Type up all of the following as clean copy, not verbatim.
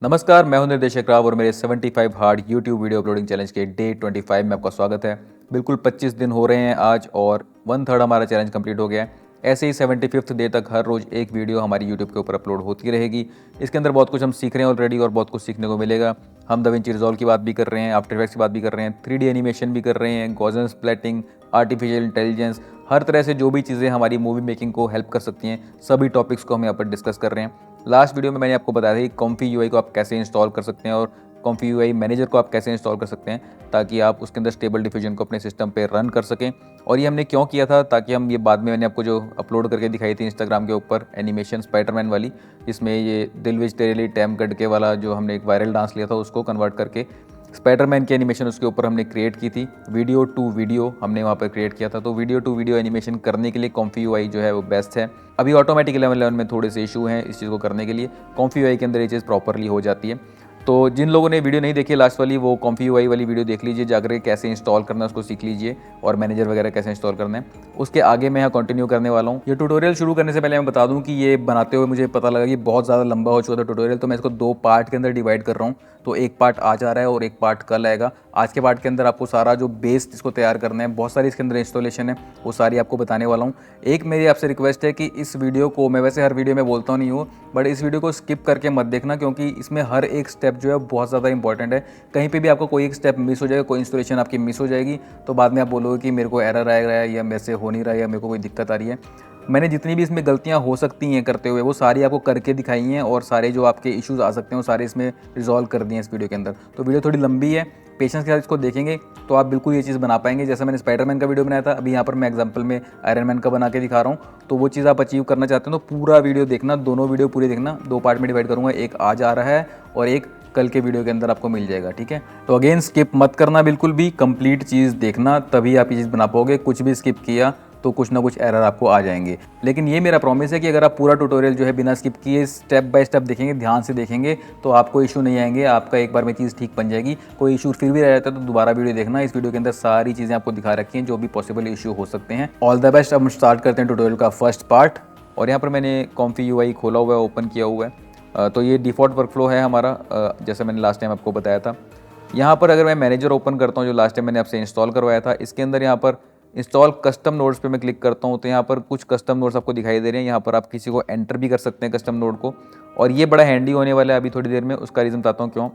नमस्कार, मैं हूं निर्देशक राव और मेरे 75 hard YouTube video uploading challenge के डे 25 में आपका स्वागत है। बिल्कुल 25 दिन हो रहे हैं आज और 1/3 हमारा चैलेंज कंप्लीट हो गया है। ऐसे ही 75th डे तक हर रोज़ एक वीडियो हमारी यूट्यूब के ऊपर अपलोड होती रहेगी। इसके अंदर बहुत कुछ हम सीख रहे हैं ऑलरेडी और बहुत कुछ सीखने को मिलेगा। हम दाविंची रिजॉल्व की बात भी कर रहे हैं, आफ्टर इफेक्ट्स की बात भी कर रहे हैं, 3D एनिमेशन भी कर रहे हैं, गॉसियन स्प्लैटिंग, आर्टिफिशियल इंटेलिजेंस, हर तरह से जो भी चीज़ें हमारी मूवी मेकिंग को हेल्प कर सकती हैं, सभी टॉपिक्स को हम यहाँ पर डिस्कस कर रहे हैं। लास्ट वीडियो में मैंने आपको बताया था कि कॉम्फी यूआई को आप कैसे इंस्टॉल कर सकते हैं और कॉम्फी यूआई मैनेजर को आप कैसे इंस्टॉल कर सकते हैं ताकि आप उसके अंदर स्टेबल डिफ्यूजन को अपने सिस्टम पे रन कर सकें। और ये हमने क्यों किया था, ताकि हम ये बाद में मैंने आपको जो अपलोड करके दिखाई थी इंस्टाग्राम के ऊपर एनिमेशन स्पाइडरमैन वाली, जिसमें ये दिल विज तेरे लिए टैम गडके वाला जो हमने एक वायरल डांस लिया था उसको कन्वर्ट करके स्पाइडरमैन की एनिमेशन उसके ऊपर हमने क्रिएट की थी। वीडियो टू वीडियो हमने वहाँ पर क्रिएट किया था। तो वीडियो टू वीडियो एनिमेशन करने के लिए कॉम्फी यूआई जो है वो बेस्ट है। अभी ऑटोमेटिक 11 में थोड़े से इशू हैं इस चीज़ को करने के लिए। कॉम्फी यूआई के अंदर ये चीज़ प्रॉपरली हो जाती है। तो जिन लोगों ने वीडियो नहीं देखी लास्ट वाली, वो कॉम्फी यूआई वाली वीडियो देख लीजिए, जाकर के कैसे इंस्टॉल करना है उसको सीख लीजिए और मैनेजर वगैरह कैसे इंस्टॉल करना है। उसके आगे मैं यहाँ कंटिन्यू करने वाला हूँ। ये ट्यूटोरियल शुरू करने से पहले मैं बता दूँ कि ये बनाते हुए मुझे पता लगा कि बहुत ज़्यादा लंबा हो चुका था ट्यूटोरियल, तो मैं इसको 2 पार्ट के अंदर डिवाइड कर रहा हूँ। तो एक पार्ट आज आ रहा है और एक पार्ट कल आएगा। आज के पार्ट के अंदर आपको सारा जो बेस जिसको तैयार करना है, बहुत सारी इसके अंदर इंस्टॉलेशन है, वो सारी आपको बताने वाला हूँ। एक मेरी आपसे रिक्वेस्ट है कि इस वीडियो को, मैं वैसे हर वीडियो में बोलता नहीं हूँ, बट इस वीडियो को स्किप करके मत देखना, क्योंकि इसमें हर एक स्टेप जो है बहुत ज़्यादा इंपॉर्टेंट है। कहीं पे भी आपको कोई एक स्टेप मिस हो जाएगा, कोई इंस्टॉलेशन आपकी मिस हो जाएगी, तो बाद में आप बोलोगे कि मेरे को एरर आएगा या मेरे से हो नहीं रहा है या मेरे को कोई दिक्कत आ रही है। मैंने जितनी भी इसमें गलतियां हो सकती हैं करते हुए, वो सारी आपको करके दिखाई हैं और सारे जो आपके इश्यूज आ सकते हैं वो सारे इसमें रिजॉल्व कर दिए हैं इस वीडियो के अंदर। तो वीडियो थोड़ी लंबी है, पेशेंस के साथ इसको देखेंगे तो आप बिल्कुल ये चीज़ बना पाएंगे। जैसे मैंने स्पाइडरमैन का वीडियो बनाया था, अभी यहाँ पर मैं एग्जांपल में आयरन मैन का बना के दिखा रहा हूँ। तो वो चीज़ आप अचीव करना चाहते हैं तो पूरा वीडियो देखना, दोनों वीडियो पूरे देखना। 2 पार्ट में डिवाइड करूँगा, एक आज आ रहा है और एक कल के वीडियो के अंदर आपको मिल जाएगा, ठीक है। तो अगेन स्किप मत करना, बिल्कुल भी कंप्लीट चीज़ देखना, तभी आप ये चीज़ बना पाओगे। कुछ भी स्किप किया तो कुछ ना कुछ एरर आपको आ जाएंगे। लेकिन ये मेरा प्रॉमिस है कि अगर आप पूरा ट्यूटोरियल जो है बिना स्किप किए स्टेप बाय स्टेप देखेंगे, ध्यान से देखेंगे, तो आपको इशू नहीं आएंगे। आपका एक बार में चीज़ ठीक बन जाएगी। कोई इशू फिर भी रह जाता है तो दोबारा वीडियो देखना। इस वीडियो के अंदर सारी चीज़ें आपको दिखा रखी हैं जो भी पॉसिबल इशू हो सकते हैं। All the best. अब हम स्टार्ट करते हैं ट्यूटोरियल का फर्स्ट पार्ट। और यहाँ पर मैंने कॉम्फी यूआई खोला हुआ है, ओपन किया हुआ है। तो ये डिफ़ॉल्ट वर्कफ्लो है हमारा, जैसे मैंने लास्ट टाइम आपको बताया था। यहाँ पर अगर मैं मैनेजर ओपन करता हूँ, जो लास्ट टाइम मैंने आपसे इंस्टॉल करवाया था, इसके अंदर यहाँ पर इंस्टॉल कस्टम नोड्स पे मैं क्लिक करता हूँ तो यहाँ पर कुछ कस्टम नोड्स आपको दिखाई दे रहे हैं। यहाँ पर आप किसी को एंटर भी कर सकते हैं कस्टम नोड को, और ये बड़ा हैंडी होने वाला है अभी थोड़ी देर में। उसका रीज़न बताता हूँ क्यों।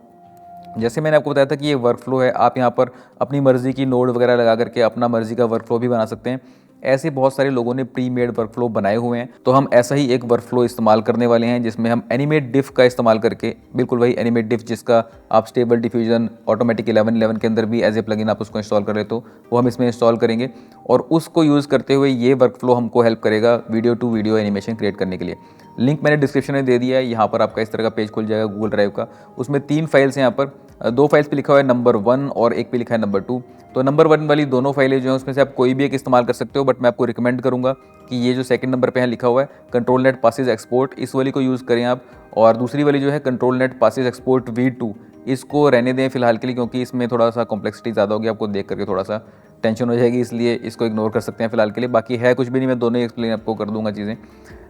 जैसे मैंने आपको बताया था कि ये वर्कफ्लो है, आप यहाँ पर अपनी मर्ज़ी की नोड वगैरह लगा करके अपना मर्ज़ी का वर्कफ्लो भी बना सकते हैं। ऐसे बहुत सारे लोगों ने प्री मेड वर्कफ्लो बनाए हुए हैं, तो हम ऐसा ही एक वर्कफ्लो इस्तेमाल करने वाले हैं जिसमें हम एनिमेट डिफ का इस्तेमाल करके, बिल्कुल वही एनिमेट डिफ जिसका आप स्टेबल डिफ्यूजन ऑटोमेटिक 11 के अंदर भी एज ए प्लगइन आप उसको इंस्टॉल कर लेते हो, वो हम इसमें इंस्टॉल करेंगे। और उसको यूज़ करते हुए ये वर्कफ्लो हमको हेल्प करेगा video to video animation create करने के लिए। लिंक मैंने डिस्क्रिप्शन में दे दिया है। यहाँ पर आपका इस तरह का पेज खुल जाएगा गूगल ड्राइव का। उसमें 3 फाइल्स हैं। यहाँ पर 2 फाइल्स पे लिखा हुआ है नंबर 1 और एक पे लिखा है नंबर 2। तो नंबर 1 वाली दोनों फाइलें जो हैं उसमें से आप कोई भी एक इस्तेमाल कर सकते हो, बट मैं आपको रिकमेंड करूँगा कि ये जो सेकंड नंबर पे है लिखा हुआ है कंट्रोल नेट पासेज एक्सपोर्ट, इस वाली को यूज़ करें आप। और दूसरी वाली जो है control net Passage export V2, इसको रहने दें फिलहाल के लिए, क्योंकि इसमें थोड़ा सा कॉम्प्लेक्सिटी ज़्यादा होगी, आपको देख करके थोड़ा सा टेंशन हो जाएगी, इसलिए इसको इग्नोर कर सकते हैं फिलहाल के लिए। बाकी है कुछ भी नहीं, मैं दोनों ही एक्सप्लेन आपको कर दूंगा चीज़ें।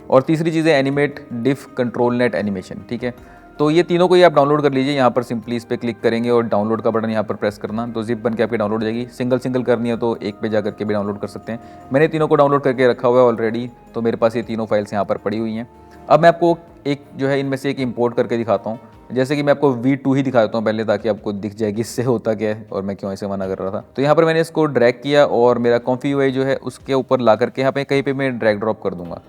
और तीसरी चीज़ है एनिमेट डिफ कंट्रोल नेट एनिमेशन, ठीक है। तो ये तीनों को ही आप डाउनलोड कर लीजिए। यहाँ पर सिंपली इस पर क्लिक करेंगे और डाउनलोड का बटन यहाँ पर प्रेस करना, तो जिप बन के आपकी डाउनलोड हो जाएगी। सिंगल करनी है तो एक पे जा करके भी डाउनलोड कर सकते हैं। मैंने तीनों को डाउनलोड करके रखा हुआ है ऑलरेडी, तो मेरे पास ये तीनों फाइल्स यहाँ पर पड़ी हुई हैं। अब मैं आपको एक जो है इनमें से एक इंपोर्ट करके दिखाता हूँ। जैसे कि मैं आपको V2 ही दिखाता हूँ पहले, ताकि आपको दिख जाएगी इससे होता क्या है और मैं क्यों ऐसे मना कर रहा था। तो यहाँ पर मैंने इसको ड्रैग किया और मेरा कॉम्फी यूआई जो है उसके ऊपर ला करके यहाँ पे कहीं पे मैं ड्रैग ड्रॉप कर दूंगा।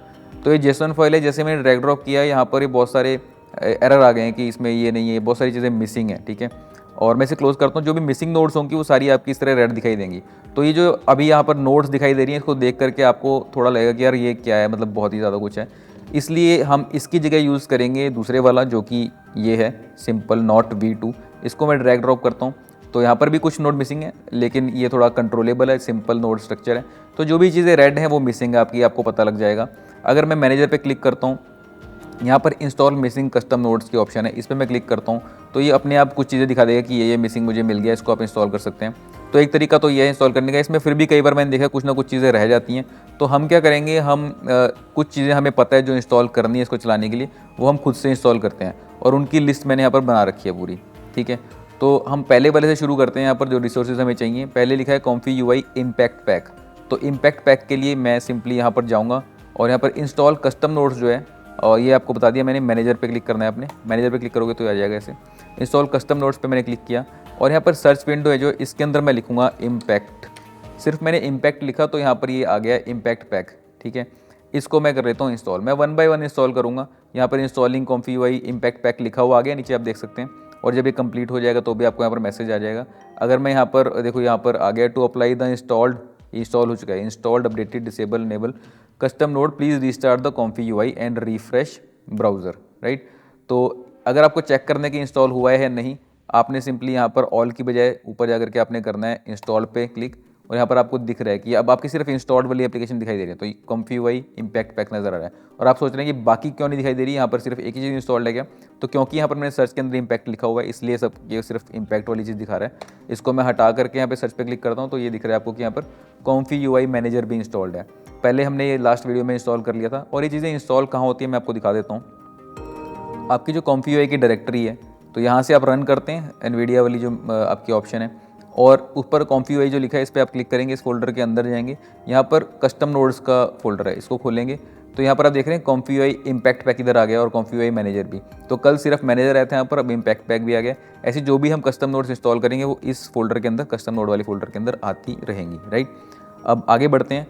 तो ये जेसन फाइल है, जैसे मैंने ड्रैग ड्रॉप किया यहाँ पर ये बहुत सारे एरर आ गए हैं कि इसमें ये नहीं है, बहुत सारी चीज़ें मिसिंग हैं, ठीक है। और मैं इसे क्लोज करता हूँ। जो भी मिसिंग नोट्स होंगी वो सारी आपकी इस तरह रेड दिखाई देंगी। तो ये जो अभी यहाँ पर नोट्स दिखाई दे रही हैं, इसको देख करके आपको थोड़ा लगेगा कि यार ये क्या है, मतलब बहुत ही ज़्यादा कुछ है। इसलिए हम इसकी जगह यूज़ करेंगे दूसरे वाला, जो कि ये है सिंपल नॉट V2। इसको मैं ड्रैग ड्रॉप करता हूँ तो यहाँ पर भी कुछ नोट मिसिंग है, लेकिन ये थोड़ा कंट्रोलेबल है, सिंपल नोट स्ट्रक्चर है। तो जो भी चीज़ें रेड हैं वो मिसिंग है आपकी, आपको पता लग जाएगा। अगर मैं मैनेजर पे क्लिक करता हूँ, यहाँ पर इंस्टॉल मिसिंग कस्टम नोड्स की ऑप्शन है, इस पर मैं क्लिक करता हूँ तो ये अपने आप कुछ चीज़ें दिखा देगा कि ये मिसिंग मुझे मिल गया, इसको आप इंस्टॉल कर सकते हैं। तो तो एक तरीका तो ये है इंस्टॉल करने का। इसमें फिर भी कई बार मैंने देखा कुछ ना कुछ चीज़ें रह जाती हैं, तो हम क्या करेंगे, हम कुछ चीज़ें हमें पता है जो इंस्टॉल करनी है इसको चलाने के लिए, वो हम खुद से इंस्टॉल करते हैं और उनकी लिस्ट मैंने यहाँ पर बना रखी है पूरी। ठीक है, तो हम पहले वाले से शुरू करते हैं। यहाँ पर जो रिसोर्सेज हमें चाहिए, पहले लिखा है कॉम्फी UI इम्पैक्ट पैक। तो इम्पैक्ट पैक के लिए मैं सिंपली यहाँ पर जाऊँगा और यहाँ पर इंस्टॉल कस्टम नोड्स जो है, और ये आपको बता दिया मैंने, मैनेजर पे क्लिक करना है आपने। मैनेजर पे क्लिक करोगे तो आ जाएगा ऐसे। इंस्टॉल कस्टम नोड्स पे मैंने क्लिक किया और यहाँ पर सर्च विंडो है जो, इसके अंदर मैं लिखूँगा इम्पैक्ट। सिर्फ मैंने इम्पैक्ट लिखा तो यहाँ पर ये आ गया इम्पैक्ट पैक। ठीक है, इसको मैं कर लेता हूँ इंस्टॉल। मैं 1 बाय 1 इंस्टॉल करूँगा। यहाँ पर installing comfy UI impact pack लिखा हुआ आ गया, नीचे आप देख सकते हैं। और जब ये कंप्लीट हो जाएगा तो भी आपको यहाँ पर मैसेज आ जाएगा। अगर मैं यहाँ पर देखो, यहाँ पर आ गया to apply the installed, install हो चुका है। Installed, updated, disable, enable custom node, please restart the Comfy UI and refresh browser. Right, तो अगर आपको चेक करने की इंस्टॉल हुआ है या नहीं, आपने सिंपली यहाँ पर ऑल की बजाय ऊपर जा करके आपने करना है इंस्टॉल पे क्लिक, और यहाँ पर आपको दिख रहा है कि अब आपकी सिर्फ इंस्टॉल्ड वाली एप्लीकेशन दिखाई दे रही है। तो कॉम्फी UI इम्पैक्ट पैक नजर आ रहा है और आप सोच रहे हैं कि बाकी क्यों नहीं दिखाई दे रही, यहाँ पर सिर्फ एक ही चीज़ इंस्टॉल्ड है क्या? तो क्योंकि यहाँ पर मैंने सर्च के अंदर इम्पैक्ट लिखा हुआ है, इसलिए सब ये सिर्फ इम्पैक्ट वाली चीज़ दिखा रहा है। इसको मैं हटा करके यहाँ पर सर्च पे क्लिक करता हूँ तो ये दिख रहा है आपको कि यहाँ पर कॉम्फी UI मैनेजर भी इंस्टॉल्ड है। पहले हमने ये लास्ट वीडियो में इंस्टॉल कर लिया था। और ये चीज़ें इंस्टॉल कहाँ होती है मैं आपको दिखा देता हूँ। आपकी जो कॉम्फी UI की डायरेक्टरी है, तो यहाँ से आप रन करते हैं NVIDIA वाली जो आपकी ऑप्शन है, और ऊपर कॉम्फी UI जो लिखा है इस पर आप क्लिक करेंगे, इस फोल्डर के अंदर जाएंगे, यहाँ पर कस्टम नोड्स का फोल्डर है, इसको खोलेंगे तो यहाँ पर आप देख रहे हैं कॉम्फी UI इम्पैक्ट पैक इधर आ गया और कॉम्फी UI मैनेजर भी। तो कल सिर्फ मैनेजर आया था यहाँ पर, अब इम्पैक्ट पैक भी आ गया। ऐसे जो भी हम कस्टम नोड्स इंस्टॉल करेंगे वो इस फोल्डर के अंदर, कस्टम नोड वाली फोल्डर के अंदर आती रहेंगी। राइट, अब आगे बढ़ते हैं।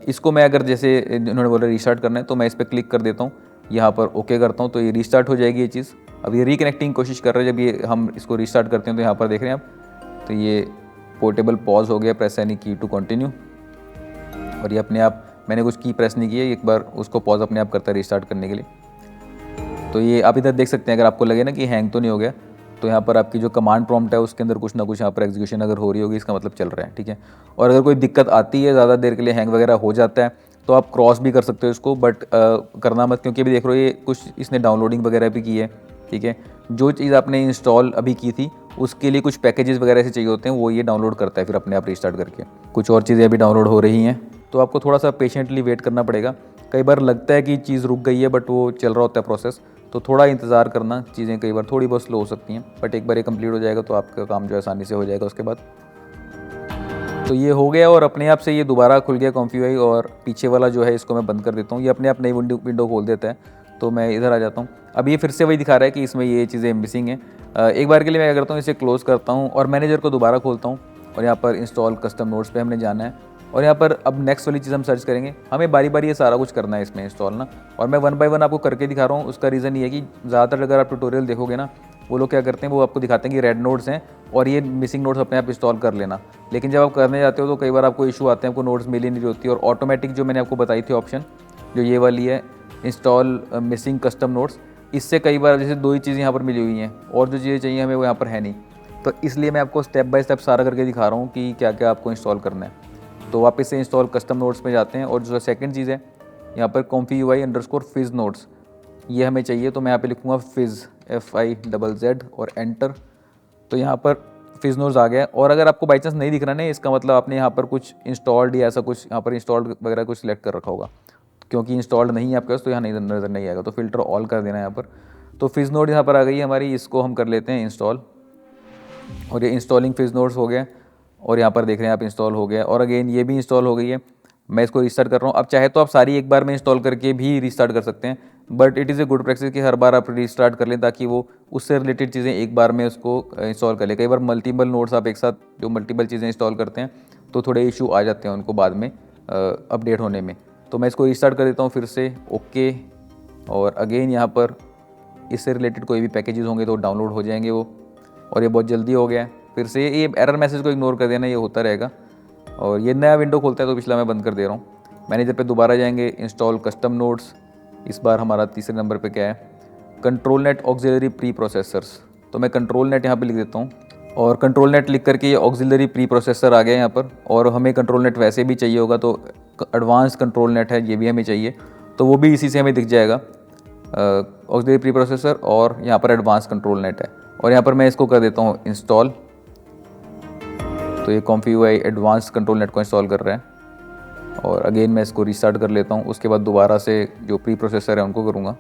इसको मैं अगर जैसे इन्होंने बोला रीस्टार्ट करना है तो मैं इस पर क्लिक कर देता हूँ, यहाँ पर ओके करता हूँ तो ये रीस्टार्ट हो जाएगी ये चीज़। अब ये रिकनेक्टिंग कोशिश कर रहे हैं। जब ये हम इसको रीस्टार्ट करते हैं तो यहाँ पर देख रहे हैं आप, तो ये पोर्टेबल पॉज हो गया, प्रेस एनी की टू कंटिन्यू, और ये अपने आप, मैंने कुछ की प्रेस नहीं की है, एक बार उसको पॉज अपने आप करता है रीस्टार्ट करने के लिए। तो ये आप इधर देख सकते हैं, अगर आपको लगे ना कि हैंग तो नहीं हो गया, तो यहाँ पर आपकी जो कमांड प्रॉम्प्ट है उसके अंदर कुछ ना कुछ यहाँ पर एग्जीक्यूशन अगर हो रही होगी, इसका मतलब चल रहा है। ठीक है, और अगर कोई दिक्कत आती है, ज़्यादा देर के लिए हैंग वगैरह हो जाता है, तो आप क्रॉस भी कर सकते हो इसको, बट करना मत, क्योंकि अभी देख रहे हो ये कुछ इसने डाउनलोडिंग वगैरह भी की है। ठीक है, जो चीज़ आपने इंस्टॉल अभी की थी उसके लिए कुछ पैकेजेस वगैरह से चाहिए होते हैं, वो ये डाउनलोड करता है फिर अपने आप रीस्टार्ट करके। कुछ और चीज़ें अभी डाउनलोड हो रही हैं, तो आपको थोड़ा सा पेशेंटली वेट करना पड़ेगा। कई बार लगता है कि चीज़ रुक गई है, बट वो चल रहा होता है प्रोसेस, तो थोड़ा इंतज़ार करना। चीज़ें कई बार थोड़ी बहुत स्लो हो सकती हैं, बट एक बार ये कंप्लीट हो जाएगा तो आपका काम जो है आसानी से हो जाएगा उसके बाद। तो ये हो गया और अपने आप से ये दोबारा खुल गया कॉम्फी UI, और पीछे वाला जो है इसको मैं बंद कर देता हूँ, ये अपने आप नई विंडो खोल देता है। तो मैं इधर आ जाता हूँ। अब ये फिर से वही दिखा रहा है कि इसमें ये चीज़ें मिसिंग हैं। एक बार के लिए मैं क्या करता हूँ, इसे क्लोज़ करता हूँ और मैनेजर को दोबारा खोलता हूँ, और यहाँ पर इंस्टॉल कस्टम नोड्स पे हमने जाना है, और यहाँ पर अब नेक्स्ट वाली चीज़ हम सर्च करेंगे। हमें बारी बारी ये सारा कुछ करना है इसमें इंस्टॉल ना, और मैं 1 बाय 1 आपको करके दिखा रहा हूँ। उसका रीज़न ये है कि ज़्यादातर अगर आप ट्यूटोरियल देखोगे ना, वो लोग क्या करते हैं, वो आपको दिखाते हैं कि रेड नोड्स हैं और ये मिसिंग नोड्स अपने आप इंस्टॉल कर लेना। लेकिन जब आप करने जाते हो तो कई बार आपको इशू आते हैं, आपको नोड्स मिल ही नहीं होती। और ऑटोमेटिक जो मैंने आपको बताई थी ऑप्शन, जो ये वाली है इंस्टॉल मिसिंग कस्टम नोड्स, इससे कई बार जैसे 2 ही चीज़ें यहाँ पर मिली हुई हैं और जो चीज़ें चाहिए हमें वो यहाँ पर है नहीं। तो इसलिए मैं आपको स्टेप बाय स्टेप सारा करके दिखा रहा हूँ कि क्या क्या आपको इंस्टॉल करना है। तो वापस से इंस्टॉल कस्टम नोड्स में जाते हैं, और जो सेकंड चीज़ है यहाँ पर कॉम्फी UI अंडरस्कोर फिज नोड्स, ये हमें चाहिए। तो मैं यहाँ पे लिखूँगा फिज FIZZ और एंटर। तो यहाँ पर फिज नोड्स आ गया। और अगर आपको बाई चांस नहीं दिख रहा है, इसका मतलब आपने यहाँ पर कुछ इंस्टॉल्ड या ऐसा कुछ यहाँ पर इंस्टॉल्ड वगैरह कुछ सिलेक्ट कर रखा होगा, क्योंकि इंस्टॉल्ड नहीं है आपके पास तो यहाँ नहीं नज़र नहीं आएगा। तो फिल्टर ऑल कर देना यहाँ पर। तो फिज नोड यहाँ पर आ गई है हमारी, इसको हम कर लेते हैं इंस्टॉल, और ये इंस्टॉलिंग फिज नोड्स हो गया, और यहाँ पर देख रहे हैं आप इंस्टॉल हो गया। और अगेन ये भी इंस्टॉल हो गई है। मैं इसको रिस्टार्ट कर रहा हूँ। अब चाहे तो आप सारी एक बार में इंस्टॉल करके भी रिस्टार्ट कर सकते हैं, but it is a good practice कि हर बार आप रिस्टार्ट कर लें, ताकि वो उससे रिलेटेड चीज़ें एक बार में उसको इंस्टॉल कर ले। कई बार मल्टीपल नोड्स आप एक साथ जो मल्टीपल चीज़ें इंस्टॉल करते हैं तो थोड़े इशू आ जाते हैं उनको बाद में अपडेट होने में। तो मैं इसको रिस्टार्ट कर देता हूँ फिर से, ओके। और अगेन यहाँ पर इससे रिलेटेड कोई भी पैकेजेस होंगे तो डाउनलोड हो जाएंगे वो, और ये बहुत जल्दी हो गया है। फिर से ये एरर मैसेज को इग्नोर कर देना, ये होता रहेगा। और ये नया विंडो खोलता है तो पिछला मैं बंद कर दे रहा हूँ। मैनेजर पे दोबारा जाएंगे, इंस्टॉल कस्टम नोड्स, इस बार हमारा तीसरे नंबर पे क्या है, control net auxiliary pre processors. तो मैं कंट्रोल नेट यहाँ पे लिख देता हूँ, और कंट्रोल नेट लिख करके ये ऑक्सिलरी प्री प्रोसेसर आ गया यहाँ पर। और हमें कंट्रोल नेट वैसे भी चाहिए होगा, तो एडवांस कंट्रोल नेट है, ये भी हमें चाहिए, तो वो भी इसी से हमें दिख जाएगा, ऑक्सिलरी प्री प्रोसेसर, और यहाँ पर एडवांस कंट्रोल नेट है। और यहाँ पर मैं इसको कर देता हूँ इंस्टॉल। तो ये ComfyUI एडवांस कंट्रोल नेट को इंस्टॉल कर रहा है। और अगेन मैं इसको रीस्टार्ट कर लेता हूँ। उसके बाद दोबारा से जो प्री प्रोसेसर है उनको करूँगा।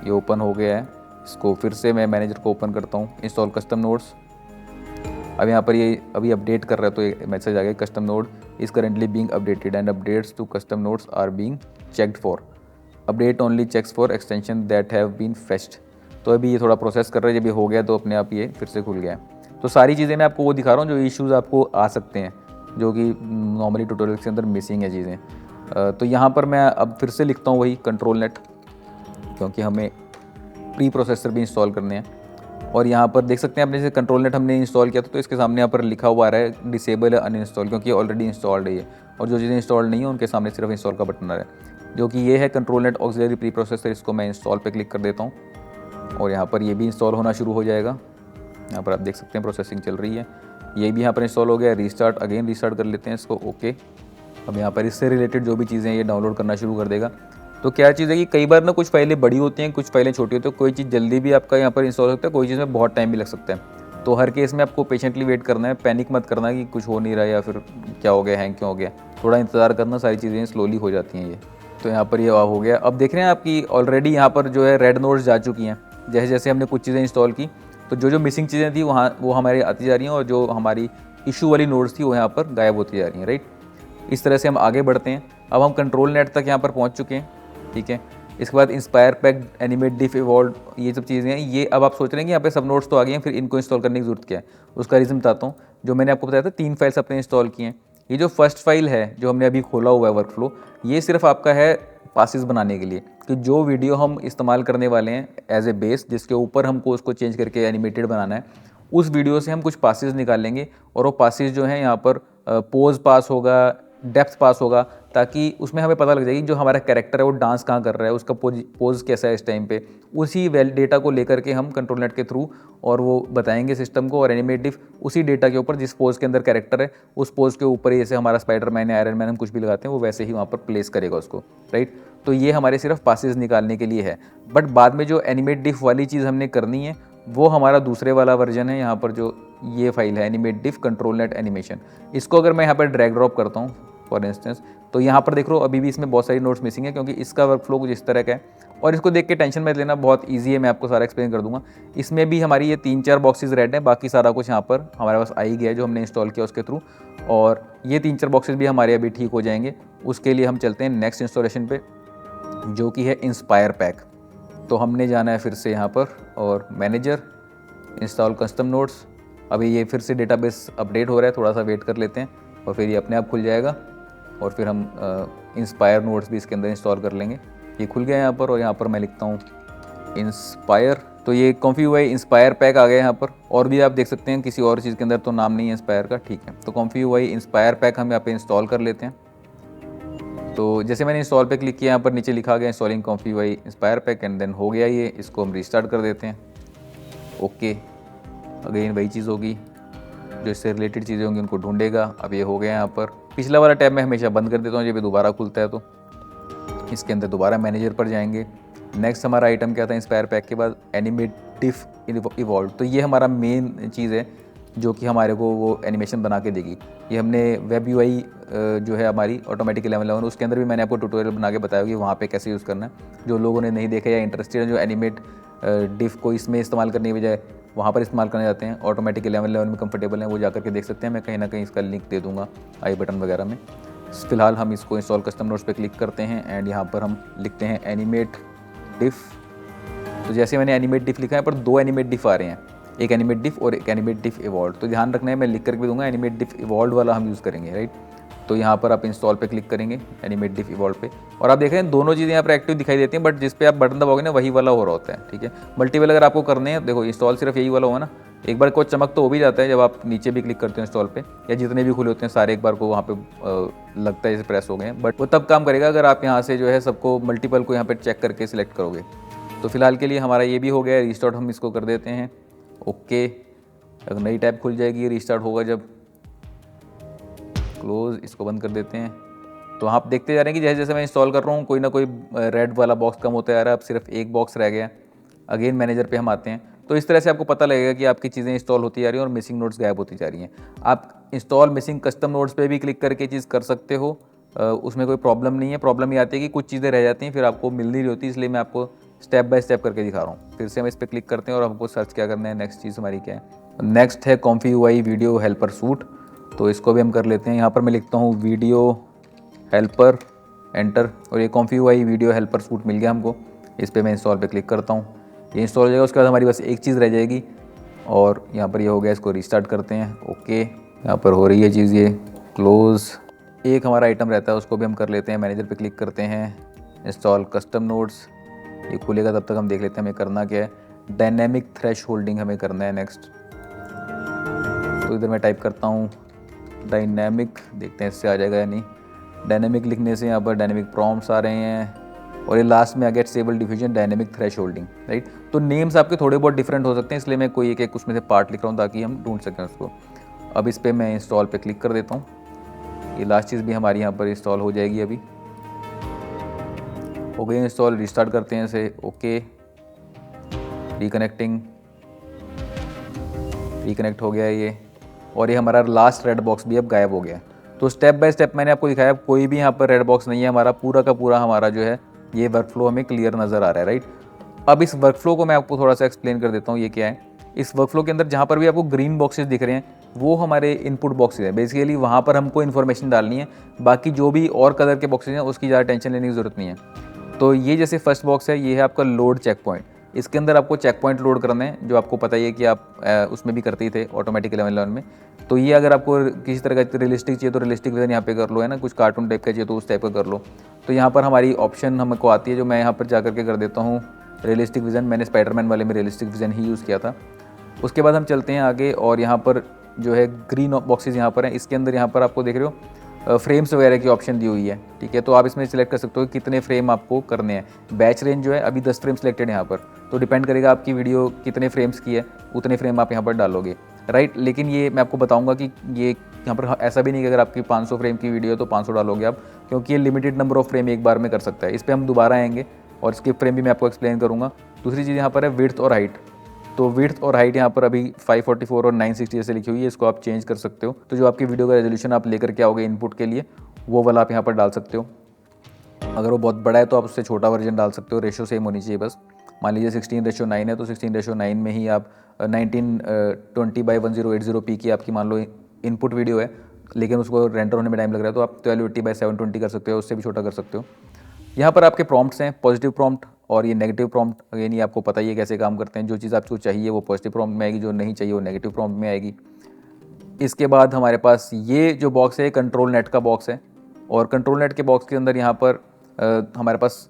ये ओपन हो गया है, इसको फिर से मैं मैनेजर को ओपन करता हूँ, इंस्टॉल कस्टम नोड्स। अब यहाँ पर ये अभी अपडेट कर रहा है तो एक मैसेज आ गया, custom node is currently being updated and updates to custom nodes are being checked for. Update only checks for extension that have been fetched. तो अभी ये थोड़ा प्रोसेस कर रहा है, जब ये हो गया तो अपने आप ये फिर से खुल गया है। तो सारी चीज़ें मैं आपको वो दिखा रहा हूँ जो इश्यूज़ आपको आ सकते हैं, जो कि नॉर्मली ट्यूटोरियल के अंदर मिसिंग है चीज़ें। तो यहाँ पर मैं अब फिर से लिखता हूँ वही कंट्रोल नेट, क्योंकि हमें प्री प्रोसेसर भी इंस्टॉल करने हैं। और यहाँ पर देख सकते हैं अपने से कंट्रोल नेट हमने इंस्टॉल किया था, तो इसके सामने यहाँ पर लिखा हुआ आ रहा है डिसेबल है अनइंस्टॉल, क्योंकि ये ऑलरेडी इंस्टॉल्ड है ये। और जो चीज़ें इंस्टॉल्ड नहीं है उनके सामने सिर्फ इंस्टॉल का बटन आ रहा है, जो कि ये है control net auxiliary pre processor. इसको मैं इंस्टॉल पे क्लिक कर देता हूँ और यहाँ पर ये भी इंस्टॉल होना शुरू हो जाएगा। यहाँ पर आप देख सकते हैं प्रोसेसिंग चल रही है, ये भी यहाँ पर इंस्टॉल हो गया। रीस्टार्ट, अगेन रीस्टार्ट कर लेते हैं इसको। ओके, अब यहाँ पर इससे रिलेटेड जो भी चीज़ें हैं ये डाउनलोड करना शुरू कर देगा। तो क्या चीज़ है कि कई बार ना कुछ फाइलें बड़ी होती हैं, कुछ फाइलें छोटी होती हैं। कोई चीज़ जल्दी भी आपका यहाँ पर इंस्टॉल हो सकता है, कोई चीज़ में बहुत टाइम भी लग सकता है। तो हर केस में आपको पेशेंटली वेट करना है, पैनिक मत करना कि कुछ हो नहीं रहा या फिर क्या हो गया, हैंग क्यों हो गया। थोड़ा इंतज़ार करना, सारी चीज़ें स्लोली हो जाती हैं ये। तो यहाँ पर ये हो गया। अब देख रहे हैं आपकी ऑलरेडी यहाँ पर जो है रेड नोट्स जा चुकी हैं। जैसे जैसे हमने कुछ चीज़ें इंस्टॉल की तो जो जो मिसिंग चीज़ें थी वो हमारी आती जा रही हैं, और जो हमारी इशू वाली नोट्स थी वो यहाँ पर गायब होती जा रही हैं, राइट। इस तरह से हम आगे बढ़ते हैं। अब हम कंट्रोल नेट तक यहाँ पर पहुँच चुके हैं, ठीक है। इसके बाद इंस्पायर पैक, एनिमेट, डिफ, इवॉल्व, ये सब चीज़ें हैं। ये अब आप सोच रहे हैं कि यहाँ पे सब नोट्स तो आ गए हैं, फिर इनको इंस्टॉल करने की जरूरत क्या है। उसका रीज़न बताता हूँ। जो मैंने आपको बताया था 3 फाइल्स अपने इंस्टॉल किए हैं। ये जो फर्स्ट फाइल है जो हमने अभी खोला हुआ है वर्कफ्लो, ये सिर्फ आपका है पासेस बनाने के लिए, कि जो वीडियो हम इस्तेमाल करने वाले हैं एज ए बेस, जिसके ऊपर हमको उसको चेंज करके एनिमेटेड बनाना है, उस वीडियो से हम कुछ पासेस निकाल लेंगे। और वो पासेस जो हैं यहाँ पर पोज पास होगा, डेप्थ पास होगा, ताकि उसमें हमें पता लग जाएगी जो हमारा कैरेक्टर है वो डांस कहाँ कर रहा है, उसका पोज कैसा है इस टाइम पे। उसी डेटा को लेकर के हम कंट्रोल नेट के थ्रू और वो बताएंगे सिस्टम को, और एनिमेटिव उसी डेटा के ऊपर जिस पोज के अंदर कैरेक्टर है उस पोज के ऊपर ही, जैसे हमारा स्पाइडरमैन या आयरन मैन हम कुछ भी लगाते हैं वो वैसे ही वहाँ पर प्लेस करेगा उसको, राइट। तो ये हमारे सिर्फ पासेस निकालने के लिए है। बट बाद में जो एनिमेट डिफ वाली चीज़ हमने करनी है वो हमारा दूसरे वाला वर्जन है। यहाँ पर जो ये फाइल है एनिमेट डिफ कंट्रोल नेट एनिमेशन, इसको अगर मैं यहाँ पर ड्रैग ड्रॉप करता हूँ फॉर इंस्टेंस, तो यहाँ पर देख लो अभी भी इसमें बहुत सारी नोट्स मिसिंग है, क्योंकि इसका वर्कफ्लो कुछ इस तरह का है। और इसको देख के टेंशन मत लेना, बहुत इजी है, मैं आपको सारा एक्सप्लेन कर दूंगा। इसमें भी हमारी ये 3-4 बॉक्सेस रेड हैं, बाकी सारा कुछ यहाँ पर हमारे पास आ ही गया है जो हमने इंस्टॉल किया उसके थ्रू। और ये 3-4 बॉक्सेस भी हमारे अभी ठीक हो जाएंगे। उसके लिए हम चलते हैं नेक्स्ट इंस्टॉलेशन पे, जो कि है इंस्पायर पैक। तो हमने जाना है फिर से यहाँ पर और मैनेजर, इंस्टॉल कस्टम नोट्स। अभी ये फिर से डेटाबेस अपडेट हो रहा है, थोड़ा सा वेट कर लेते हैं और फिर ये अपने आप खुल जाएगा। और फिर हम इंस्पायर नोट्स भी इसके अंदर इंस्टॉल कर लेंगे। ये खुल गया यहाँ पर, और यहाँ पर मैं लिखता हूँ इंस्पायर। तो ये ComfyUI इंस्पायर पैक आ गया यहाँ पर। और भी आप देख सकते हैं किसी और चीज़ के अंदर तो नाम नहीं है इंस्पायर का, ठीक है। तो ComfyUI इंस्पायर पैक हम यहाँ पे इंस्टॉल कर लेते हैं। तो जैसे मैंने इंस्टॉल पे क्लिक किया, यहाँ पर नीचे लिखा गया installing ComfyUI inspire pack, and then हो गया ये। इसको हम रीस्टार्ट कर देते हैं। ओके, अगेन वही चीज़ होगी, जो इससे रिलेटेड चीज़ें होंगी उनको ढूंढेगा। अब ये हो गया यहाँ पर। पिछला वाला टैब मैं हमेशा बंद कर देता हूँ जब ये दोबारा खुलता है, तो इसके अंदर दोबारा मैनेजर पर जाएंगे। नेक्स्ट हमारा आइटम क्या था इंस्पायर पैक के बाद, एनिमेट डिफ इवॉल्व। तो ये हमारा मेन चीज़ है जो कि हमारे को वो एनिमेशन बना के देगी। ये हमने वेब UI जो है हमारी ऑटोमेटिक 1111, उसके अंदर भी मैंने आपको ट्यूटोरियल बना के बताया कि वहाँ पे कैसे यूज़ करना है। जो लोगों ने नहीं देखा या इंटरेस्टेड है जो एनिमेट डिफ को इसमें इस्तेमाल करने की बजाय वहाँ पर इस्तेमाल करने जाते हैं, ऑटोमेटिक 1111 में कंफर्टेबल हैं, वो जाकर के देख सकते हैं। मैं कहीं ना कहीं इसका लिंक दे दूँगा आई बटन वगैरह में। फ़िलहाल हम इसको इंस्टॉल कस्टम नोट्स पे क्लिक करते हैं एंड यहाँ पर हम लिखते हैं एनिमेट डिफ। तो जैसे मैंने एनिमेट डिफ लिखा है, पर 2 एनिमेट डिफ आ रहे हैं, एक एनिमेट डिफ और एक एनिमेट डिफ इवॉल्व। तो ध्यान रखना है, मैं लिख करके भी दूंगा, एनिमेट डिफ इवॉल्व वाला हम यूज़ करेंगे, राइट। तो यहाँ पर आप इंस्टॉल पे क्लिक करेंगे एनिमेट डिफ इवॉल्व पे, और आप देख रहे हैं दोनों चीज़ें यहाँ पर एक्टिव दिखाई देती हैं, बट जिस पे आप बटन दबाओगे ना वही वाला हो रहा होता है, ठीक है। मल्टीपल अगर आपको करने हैं, देखो इंस्टॉल सिर्फ यही वाला हुआ ना, एक बार को चमक तो हो भी जाता है जब आप नीचे भी क्लिक करते हो इंस्टॉल पे, या जितने भी खुले होते हैं सारे एक बार को वहाँ पे लगता है जैसे प्रेस हो गए हैं, बट वो तब काम करेगा अगर आप यहाँ से जो है सबको मल्टीपल को यहाँ पे चेक करके सिलेक्ट करोगे। तो फिलहाल के लिए हमारा ये भी हो गया, रिस्टार्ट हम इसको कर देते हैं। ओके, एक नई टैब खुल जाएगी, रिस्टार्ट होगा जब। क्लोज, इसको बंद कर देते हैं। तो आप देखते जा रहे हैं कि जैसे जैसे मैं इंस्टॉल कर रहा हूँ कोई ना कोई रेड वाला बॉक्स कम होता जा रहा है, अब सिर्फ एक बॉक्स रह गया। अगेन मैनेजर पे हम आते हैं। तो इस तरह से आपको पता लगेगा कि आपकी चीज़ें इंस्टॉल होती जा रही हैं और मिसिंग नोट्स गायब होती जा रही हैं। आप इंस्टॉल मिसिंग कस्टम नोट्स पे भी क्लिक करके चीज़ कर सकते हो, उसमें कोई प्रॉब्लम नहीं है। प्रॉब्लम ये आती है कि कुछ चीज़ें रह जाती हैं, फिर आपको मिल नहीं रही होती, इसलिए मैं आपको स्टेप बाय स्टेप करके दिखा रहा हूँ। फिर से हम इस पर क्लिक करते हैं और हमको सर्च क्या करना है, नेक्स्ट चीज़ हमारी क्या है। नेक्स्ट है ComfyUI वीडियो हेल्पर सूट, तो इसको भी हम कर लेते हैं। यहाँ पर मैं लिखता हूँ वीडियो हेल्पर, एंटर, और ये ComfyUI वीडियो हेल्पर सूट मिल गया हमको। इस पर मैं इंस्टॉल पे क्लिक करता हूँ, ये इंस्टॉल हो जाएगा। उसके बाद हमारी बस एक चीज़ रह जाएगी और यहाँ पर ये हो गया, इसको रिस्टार्ट करते हैं। ओके, यहाँ पर हो रही है चीज़, ये क्लोज़। एक हमारा आइटम रहता है, उसको भी हम कर लेते हैं। मैनेजर पे क्लिक करते हैं, इंस्टॉल कस्टम नोट्स, ये खुलेगा, तब तक हम देख लेते हैं हमें करना क्या है। डायनेमिक थ्रेश होल्डिंग हमें करना है नेक्स्ट। तो इधर मैं टाइप करता हूँ डायनेमिक, देखते हैं इससे आ जाएगा या नहीं। डायनेमिक लिखने से यहाँ पर डायनेमिक प्रॉम्प्ट्स आ रहे हैं, और ये लास्ट में आ गया stable diffusion dynamic thresholding, right. तो नेम्स आपके थोड़े बहुत डिफरेंट हो सकते हैं, इसलिए मैं कोई एक उसमें से पार्ट लिख रहा हूँ ताकि हम ढूंढ सकें उसको। अब इस पर मैं इंस्टॉल पे क्लिक कर देता हूँ। ये लास्ट चीज़ भी हमारी यहाँ पर इंस्टॉल हो जाएगी। अभी हो गई इंस्टॉल, रिस्टार्ट करते हैं इसे। ओके, रिकनेक्ट हो गया है ये, और ये हमारा लास्ट रेड बॉक्स भी अब गायब हो गया। तो स्टेप बाय स्टेप मैंने आपको दिखाया, कोई भी यहाँ पर रेड बॉक्स नहीं है, हमारा पूरा का पूरा हमारा जो है ये वर्कफ्लो हमें क्लियर नज़र आ रहा है, राइट। अब इस वर्कफ्लो को मैं आपको थोड़ा सा एक्सप्लेन कर देता हूँ, ये क्या है। इस वर्कफ्लो के अंदर जहाँ पर भी आपको ग्रीन बॉक्सेस दिख रहे हैं वो हमारे इनपुट बॉक्सेस हैं। बेसिकली वहाँ पर हमको इन्फॉर्मेशन डालनी है, बाकी जो भी और कलर के बॉक्सेस हैं उसकी ज़्यादा टेंशन लेने की ज़रूरत नहीं है। तो ये जैसे फर्स्ट बॉक्स है, ये है आपका लोड चेक पॉइंट। इसके अंदर आपको चेक पॉइंट लोड करना है, जो आपको पता ही है कि आप उसमें भी करते ही थे ऑटोमेटिक 11 में। तो ये अगर आपको किसी तरह का रियलिस्टिक चाहिए तो रियलिस्टिक विजन यहाँ पे कर लो, है ना। कुछ कार्टून टाइप का चाहिए तो उस टाइप का कर लो। तो यहाँ पर हमारी ऑप्शन हमको आती है, जो मैं यहाँ पर जा करके कर देता हूँ रियलिस्टिक विजन। मैंने स्पाइडरमैन वाले में रियलिस्टिक विजन ही यूज़ किया था। उसके बाद हम चलते हैं आगे, और यहाँ पर जो है ग्रीन बॉक्सेस यहाँ पर हैं। इसके अंदर यहाँ पर आपको देख रहे हो फ्रेम्स वगैरह की ऑप्शन दी हुई है, ठीक है। तो आप इसमें सेलेक्ट कर सकते हो कितने फ्रेम आपको करने हैं। बैच रेंज जो है अभी 10 फ्रेम सेलेक्टेड है यहाँ पर, तो डिपेंड करेगा आपकी वीडियो कितने फ्रेम्स की है, उतने फ्रेम आप यहाँ पर डालोगे, राइट। लेकिन ये मैं आपको बताऊंगा कि ये यहाँ पर ऐसा भी नहीं कि अगर आपकी 500 फ्रेम की वीडियो है तो 500 डालोगे आप, क्योंकि ये लिमिटेड नंबर ऑफ फ्रेम एक बार में कर सकता है। इस पर हम दोबारा आएंगे और इसके फ्रेम भी मैं आपको एक्सप्लेन करूँगा। दूसरी चीज़ यहाँ पर है विड्थ और हाइट। तो विड्थ और हाइट यहाँ पर अभी 544 और 960 जैसे लिखी हुई है, इसको आप चेंज कर सकते हो। तो जो आपकी वीडियो का रेजोल्यूशन आप लेकर के आओगे इनपुट के लिए, वो वाला आप यहाँ पर डाल सकते हो। अगर वो बहुत बड़ा है तो आप उससे छोटा वर्जन डाल सकते हो। रेशो सेम होनी चाहिए बस। मान लीजिए 16:9 है तो 16:9 में ही आप 1920x1080p की आपकी मान लो इनपुट वीडियो है, लेकिन उसको रेंडर होने में टाइम लग रहा है, तो आप 1280x720 कर सकते हो, उससे भी छोटा कर सकते हो। यहाँ पर आपके प्रॉम्प्ट्स हैं, पॉजिटिव प्रॉम्प्ट और ये नेगेटिव प्रॉम्प्ट। अगेन ये आपको पता ही है कैसे काम करते हैं। जो चीज़ आपको चाहिए वो पॉजिटिव प्रॉम्प्ट में आएगी, जो नहीं चाहिए वो नेगेटिव प्रॉम्प्ट में आएगी। इसके बाद हमारे पास ये जो बॉक्स है कंट्रोल नेट का बॉक्स है, और कंट्रोल नेट के बॉक्स के अंदर यहाँ पर हमारे पास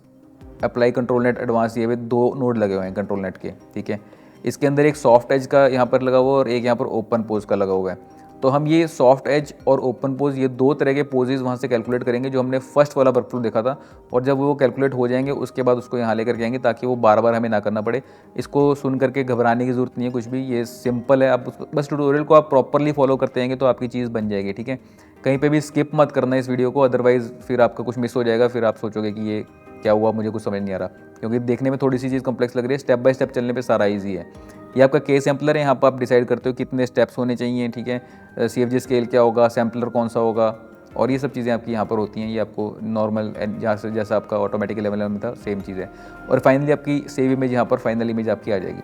अप्लाई कंट्रोल नेट एडवांस ये 2 नोड लगे हुए हैं कंट्रोल नेट के, ठीक है। इसके अंदर एक सॉफ्ट एज का यहाँ पर लगा हुआ है और एक यहाँ पर ओपन पोज का लगा हुआ है। तो हम ये सॉफ्ट एज और ओपन पोज, ये 2 तरह के पोजेज वहाँ से कैलकुलेट करेंगे जो हमने फर्स्ट वाला वर्कफ्लो देखा था। और जब वो कैलकुलेट हो जाएंगे उसके बाद उसको यहाँ लेकर के आएंगे, ताकि वो बार बार हमें ना करना पड़े। इसको सुन करके घबराने की ज़रूरत नहीं है कुछ भी, ये सिंपल है। आप बस ट्यूटोरियल को आप प्रॉपरली फॉलो करते रहेंगे तो आपकी चीज़ बन जाएगी, ठीक है। कहीं पे भी स्किप मत करना इस वीडियो को, अदरवाइज़ फिर आपका कुछ मिस हो जाएगा, फिर आप सोचोगे कि ये क्या हुआ, मुझे कुछ समझ नहीं आ रहा, क्योंकि देखने में थोड़ी सी चीज़ कॉम्प्लेक्स लग रही है। स्टेप बाय स्टेप चलने पे सारा इजी है। ये आपका के सैम्पलर है, यहाँ पर आप डिसाइड करते हो कितने स्टेप्स होने चाहिए, ठीक है। CFG स्केल क्या होगा, सैम्पलर कौन सा होगा, और ये सब चीज़ें आपकी यहाँ पर होती हैं। ये आपको नॉर्मल जहाँ से जैसा आपका ऑटोमेटिक 11 में था सेम चीज़ है। और फाइनली आपकी सेव इमेज यहाँ पर फाइनल इमेज आपकी आ जाएगी।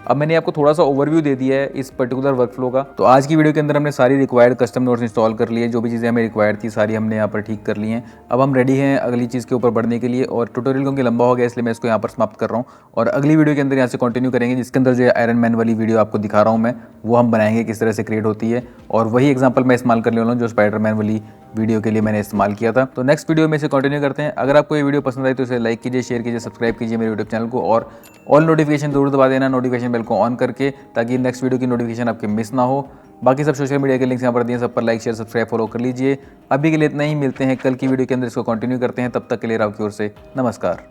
अब मैंने आपको थोड़ा सा ओवरव्यू दे दिया है इस पर्टिकुलर वर्कफ्लो का। तो आज की वीडियो के अंदर हमने सारी रिक्वायर्ड कस्टम नोट्स इंस्टॉल कर लिए, जो भी चीज़ें हमें रिक्वायर्ड थी सारी हमने यहाँ पर ठीक कर ली हैं। अब हम रेडी हैं अगली चीज़ के ऊपर बढ़ने के लिए, और ट्यूटोरियल क्योंकि लंबा हो गया इसलिए मैं इसको यहाँ पर समाप्त कर रहा हूँ, और अगली वीडियो के अंदर यहाँ से कंटिन्यू करेंगे, जिसके अंदर जो आयरन मैन वाली वीडियो आपको दिखा रहा हूँ मैं, वो हम बनाएंगे किस तरह से क्रिएट होती है, और वही एग्जाम्पल मैं इस्तेमाल करने वाला हूँ जो स्पाइडरमैन वाली वीडियो के लिए मैंने इस्तेमाल किया था। तो नेक्स्ट वीडियो में इसे कंटिन्यू करते हैं। अगर आपको ये वीडियो पसंद आई तो इसे लाइक कीजिए, शेयर कीजिए, सब्सक्राइब कीजिए मेरे यूट्यूब चैनल को, और ऑल नोटिफिकेशन जरूर दबा देना, नोटिफिकेशन बेल को ऑन करके, ताकि नेक्स्ट वीडियो की नोटिफिकेशन आपके मिस ना हो। बाकी सब सोशल मीडिया के लिंक्स यहाँ पर दिए, सब पर लाइक शेयर सब्सक्राइब फॉलो कर लीजिए। अभी के लिए इतना ही, मिलते हैं कल की वीडियो के अंदर, इसको कंटिन्यू करते हैं। तब तक के लिए राव की ओर से नमस्कार।